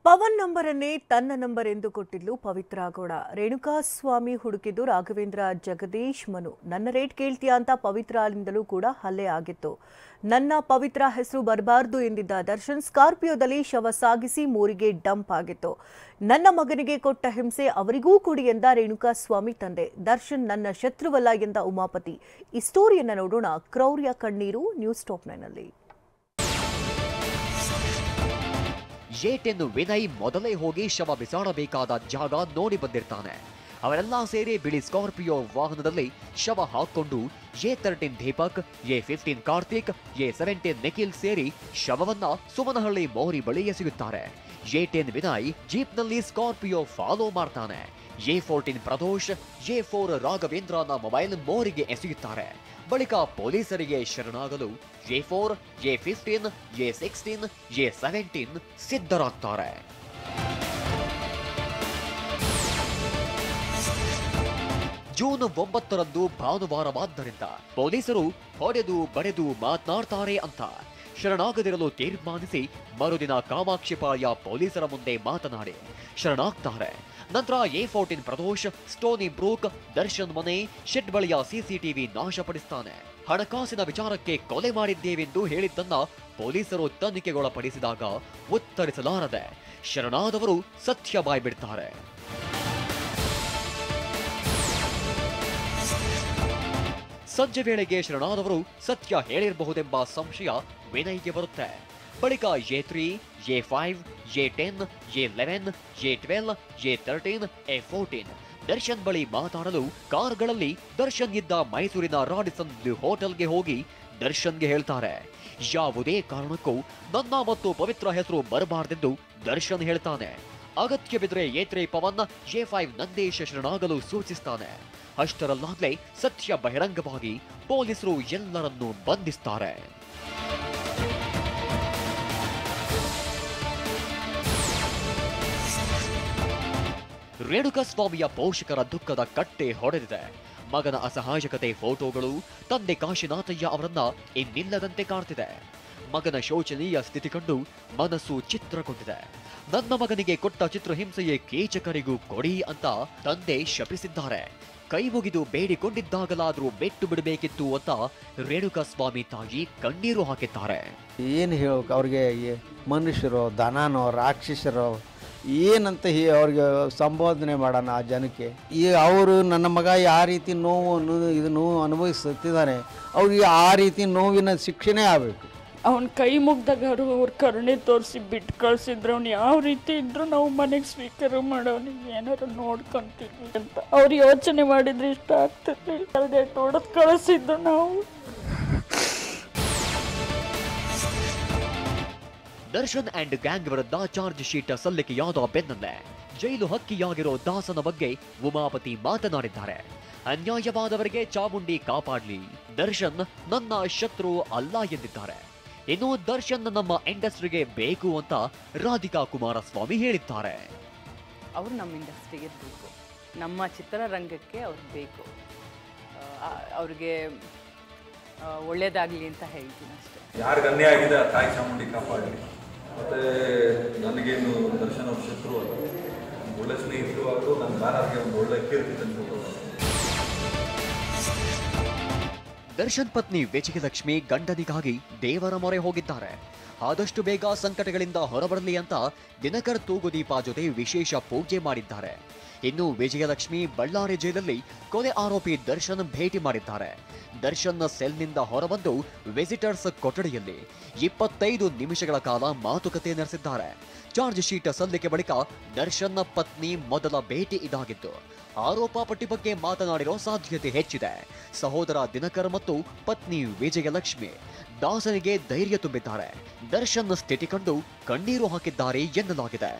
ಪವನ್ ನಂಬರನ್ನೇ ತನ್ನ ನಂಬರ್ ಎಂದು ಕೊಟ್ಟಿದ್ಲು ಪವಿತ್ರ ಗೌಡ. ರೇಣುಕಾಸ್ವಾಮಿ ಹುಡುಕಿದ್ದು ರಾಘವೇಂದ್ರ ಜಗದೀಶ್ ಮನು. ನನ್ನ ರೇಟ್ ಕೇಳ್ತೀಯಾ ಅಂತ ಪವಿತ್ರಲಿಂದಲೂ ಕೂಡ ಹಲ್ಲೆ ಆಗಿತ್ತು. ನನ್ನ ಪವಿತ್ರ ಹೆಸರು ಬರಬಾರ್ದು ಎಂದಿದ್ದ ದರ್ಶನ್ ಸ್ಕಾರ್ಪಿಯೋದಲ್ಲಿ ಶವ ಸಾಗಿಸಿ ಮೋರಿಗೆ ಡಂಪ್ ಆಗಿತ್ತು. ನನ್ನ ಮಗನಿಗೆ ಕೊಟ್ಟ ಹಿಂಸೆ ಅವರಿಗೂ ಕೊಡಿ ಎಂದ ರೇಣುಕಾಸ್ವಾಮಿ ತಂದೆ. ದರ್ಶನ್ ನನ್ನ ಶತ್ರುವಲ್ಲ ಎಂದ ಉಮಾಪತಿ. ಈ ಸ್ಟೋರಿಯನ್ನ ನೋಡೋಣ. ಕ್ರೌರ್ಯ ಕಣ್ಣೀರು ನ್ಯೂಸ್ ಟಾಪ್ 9ನಲ್ಲಿ. ಏಟೆನ್ನು ವಿನಯ್ ಮೊದಲೇ ಹೋಗಿ ಶವ ಬಿಸಾಡಬೇಕಾದ ಜಾಗ ನೋಡಿ ಬಂದಿರ್ತಾನೆ. ಅವರೆಲ್ಲ ಸೇರಿ ಬಿಳಿ ಸ್ಕಾರ್ಪಿಯೋ ವಾಹನದಲ್ಲಿ ಶವ ಹಾಕೊಂಡು A13 Deepak, A15 Karthik, A17 Nikhil ಸೇರಿ ಶವವನ್ನ ಸುಮನಹಳ್ಳಿ ಮೋರಿ ಬಳಿ ಎಸೆಯುತ್ತಾರೆ. A10 ವಿನಯ್ ಜೀಪ್ನಲ್ಲಿ ಸ್ಕಾರ್ಪಿಯೋ ಫಾಲೋ ಮಾಡ್ತಾನೆ. A14 Pradosh, A4 ರಾಘವೇಂದ್ರನ mobile ಮೋರಿಗೆ ಎಸೆಯುತ್ತಾರೆ. ಬಳಿಕ ಪೊಲೀಸರಿಗೆ ಶರಣಾಗಲು A4, A15, A16, A17 ಸಿದ್ಧರಾಗ್ತಾರೆ. June 9ರಂದು ಭಾನುವಾರವಾದ್ದರಿಂದ ಪೊಲೀಸರು ಹೊಡೆದು ಬಡೆದು ಮಾತನಾಡ್ತಾರೆ ಅಂತ ಶರಣಾಗದಿರಲು ತೀರ್ಮಾನಿಸಿ ಮರುದಿನ ಕಾಮಾಕ್ಷಿಪಾಳ್ಯ ಪೊಲೀಸರ ಮುಂದೆ ಮಾತನಾಡಿ ಶರಣಾಗ್ತಾರೆ. ನಂತರ A14 Pradosh Stony Brooke Darshan ಮನೆ ಶೆಡ್ ಬಳಿಯ CCTV ನಾಶಪಡಿಸ್ತಾನೆ. ಹಣಕಾಸಿನ ವಿಚಾರಕ್ಕೆ ಕೊಲೆ ಮಾಡಿದ್ದೇವೆಂದು ಹೇಳಿದ್ದನ್ನ ಪೊಲೀಸರು ತನಿಖೆಗೊಳಪಡಿಸಿದಾಗ ಉತ್ತರಿಸಲಾರದೆ ಶರಣಾದವರು ಸತ್ಯ ಬಾಯ್ಬಿಡ್ತಾರೆ. ಸಂಜೆ ವೇಳೆಗೆ ಶರಣಾದವರು ಸತ್ಯ ಹೇಳಿರಬಹುದೆಂಬ ಸಂಶಯ ವಿನಯ್ಗೆ ಬರುತ್ತೆ. ಬಳಿಕ A3, A5, A10, A11, A12, A13, A14 Darshan ಬಳಿ ಮಾತಾಡಲು ಕಾರ್ಗಳಲ್ಲಿ ದರ್ಶನ್ ಇದ್ದ ಮೈಸೂರಿನ ರಾಡಿಸನ್ ಬ್ಲೂ ಹೋಟೆಲ್ಗೆ ಹೋಗಿ ದರ್ಶನ್ಗೆ ಹೇಳ್ತಾರೆ. ಯಾವುದೇ ಕಾರಣಕ್ಕೂ ನನ್ನ ಮತ್ತು ಪವಿತ್ರ ಹೆಸರು ಬರಬಾರ್ದೆಂದು ದರ್ಶನ್ ಹೇಳ್ತಾನೆ. ಅಗತ್ಯವಿದ್ರೆ A3 ಪವನ್, A5 ನಂದೇಶ್ ಶರಣಾಗಲು ಸೂಚಿಸ್ತಾನೆ. ಅಷ್ಟರಲ್ಲಾಗಲೇ ಸತ್ಯ ಬಹಿರಂಗವಾಗಿ ಪೊಲೀಸರು ಎಲ್ಲರನ್ನೂ ಬಂಧಿಸ್ತಾರೆ. ರೇಣುಕಾಸ್ವಾಮಿಯ ಪೋಷಕರ ದುಃಖದ ಕಟ್ಟೆ ಹೊಡೆದಿದೆ. ಮಗನ ಅಸಹಾಯಕತೆ ಫೋಟೋಗಳು ತಂದೆ ಕಾಶಿನಾಥಯ್ಯ ಅವರನ್ನ ಇನ್ನಿಲ್ಲದಂತೆ ಕಾಡ್ತಿದೆ. ಮಗನ ಶೋಚನೀಯ ಸ್ಥಿತಿ ಕಂಡು ಮನಸ್ಸು ಚಿತ್ರಗೊಂಡಿದೆ. ನನ್ನ ಮಗನಿಗೆ ಕೊಟ್ಟ ಚಿತ್ರಹಿಂಸೆಯೇ ಕೀಚಕರಿಗೂ ಕೊಡಿ ಅಂತ ತಂದೆ ಶಪಿಸಿದ್ದಾರೆ. ಕೈ ಮುಗಿದು ಬೇಡಿಕೊಂಡಿದ್ದಾಗಲಾದ್ರೂ ಬೆಟ್ಟು ಬಿಡಬೇಕಿತ್ತು ಅಂತ ರೇಣುಕಾಸ್ವಾಮಿ ತಾಯಿ ಕಣ್ಣೀರು ಹಾಕಿದ್ದಾರೆ. ಏನು ಹೇಳೋಕೆ ಅವ್ರಿಗೆ ಮನುಷ್ಯರು ದನನೋ ರಾಕ್ಷಸರೋ ಏನಂತ ಅವ್ರಿಗೆ ಸಂಬೋಧನೆ ಮಾಡೋಣ ಆ ಜನಕ್ಕೆ. ಅವರು ನನ್ನ ಮಗ ಯಾವ ರೀತಿ ನೋವು ಅನುಭವಿಸುತ್ತಿದ್ದಾನೆ ಅವ್ರಿಗೆ ಆ ರೀತಿ ನೋವಿನ ಶಿಕ್ಷೆನೇ ಆಗಬೇಕು. ಅವನ ಕೈ ಮುಗ್ದಾಗ ಅವ್ರ ಕರುಣೆ ತೋರಿಸಿ ಬಿಟ್ಟು ಕಳ್ಸಿದ್ರು. ಅವ್ನು ಯಾವ ರೀತಿ ಇದ್ರು ನಾವು ಮನೆಗೆ ಸ್ವೀಕಾರ ಮಾಡೋನಿಗೆ ಏನಾರು ನೋಡ್ಕೊಂತೀವಿ ಅಂತ ಅವ್ರು ಯೋಚನೆ ಮಾಡಿದ್ರೆ ಇಷ್ಟ ಆಗ್ತದೆ. ಹೊಡೆದು ಕಳಿಸಿದ್ದು ನಾವು. ದರ್ಶನ್ ಅಂಡ್ ಗ್ಯಾಂಗ್ ವಿರುದ್ಧ ಚಾರ್ಜ್ ಶೀಟ್ ಸಲ್ಲಿಕೆಯಾದ ಬೆನ್ನಲ್ಲೇ ಜೈಲು ಹಕ್ಕಿಯಾಗಿರೋ ದಾಸನ ಬಗ್ಗೆ ಉಮಾಪತಿ ಮಾತನಾಡಿದ್ದಾರೆ. ಅನ್ಯಾಯವಾದವರಿಗೆ ಚಾಮುಂಡಿ ಕಾಪಾಡ್ಲಿ, ದರ್ಶನ್ ನನ್ನ ಶತ್ರು ಅಲ್ಲ ಎಂದಿದ್ದಾರೆ. ಇನ್ನು ದರ್ಶನ್ ನಮ್ಮ ಇಂಡಸ್ಟ್ರಿಗೆ ಬೇಕು ಅಂತ ರಾಧಿಕಾ ಕುಮಾರಸ್ವಾಮಿ ಹೇಳಿದ್ದಾರೆ. ಅವರು ನಮ್ಮ ಇಂಡಸ್ಟ್ರಿಗೆ ಬೇಕು, ನಮ್ಮ ಚಿತ್ರರಂಗಕ್ಕೆ ಅವ್ರು ಬೇಕು, ಅವ್ರಿಗೆ ಒಳ್ಳೇದಾಗಲಿ ಅಂತ ಹೇಳ್ತೀನಿ ಅಷ್ಟೇ. ಯಾರಿಗೆ ಅನ್ಯಾಯ ಆಗಿದೆ ಆ ತಾಯಿ ಚಾಮುಂಡಿ ಕಾಪಾಡಲಿ. ಮತ್ತು ನನಗೇನು ದರ್ಶನ ಶತ್ರು ಅದು ಒಳ್ಳೆ ಸ್ನೇಹಿತರು ಅವರು ನನ್ನ ಬ್ಯಾನರ್ಗೆ ಒಂದು ಒಳ್ಳೆ ಕೀರ್ತಿ ತಂದು. ದರ್ಶನ್ ಪತ್ನಿ ವಿಜಯಲಕ್ಷ್ಮಿ ಗಂಡನಿಗಾಗಿ ದೇವರ ಮೊರೆ ಹೋಗಿದ್ದಾರೆ. ಆದಷ್ಟು ಬೇಗ ಸಂಕಟಗಳಿಂದ ಹೊರಬರಲಿ ಅಂತ ದಿನಕರ್ ತೂಗುದೀಪ ಜೊತೆ ವಿಶೇಷ ಪೂಜೆ ಮಾಡಿದ್ದಾರೆ. ಇನ್ನು ವಿಜಯಲಕ್ಷ್ಮಿ ಬಳ್ಳಾರಿ ಜೈಲಲ್ಲಿ ಕೊಲೆ ಆರೋಪಿ ದರ್ಶನ್ ಭೇಟಿ ಮಾಡಿದ್ದಾರೆ. ದರ್ಶನ್ ಸೆಲ್ನಿಂದ ಹೊರಬಂದು ವಿಸಿಟರ್ಸ್ ಕೊಠಡಿಯಲ್ಲಿ 25 ನಿಮಿಷಗಳ ಕಾಲ ಮಾತುಕತೆ ನಡೆಸಿದ್ದಾರೆ. ಚಾರ್ಜ್ ಶೀಟ್ ಸಲ್ಲಿಕೆ ಬಳಿಕ ದರ್ಶನ್ ಪತ್ನಿ ಮೊದಲ ಭೇಟಿ ಇದಾಗಿತ್ತು. ಆರೋಪ ಪಟ್ಟಿ ಬಗ್ಗೆ ಮಾತನಾಡಿರೋ ಸಾಧ್ಯತೆ ಹೆಚ್ಚಿದೆ. ಸಹೋದರ ದಿನಕರ್ ಮತ್ತು ಪತ್ನಿ ವಿಜಯಲಕ್ಷ್ಮಿ ದಾಸನಿಗೆ ಧೈರ್ಯ ತುಂಬಿದ್ದಾರೆ. ದರ್ಶನ್ ಸ್ಥಿತಿ ಕಂಡು ಕಣ್ಣೀರು ಹಾಕಿದ್ದಾರೆ ಎನ್ನಲಾಗಿದೆ.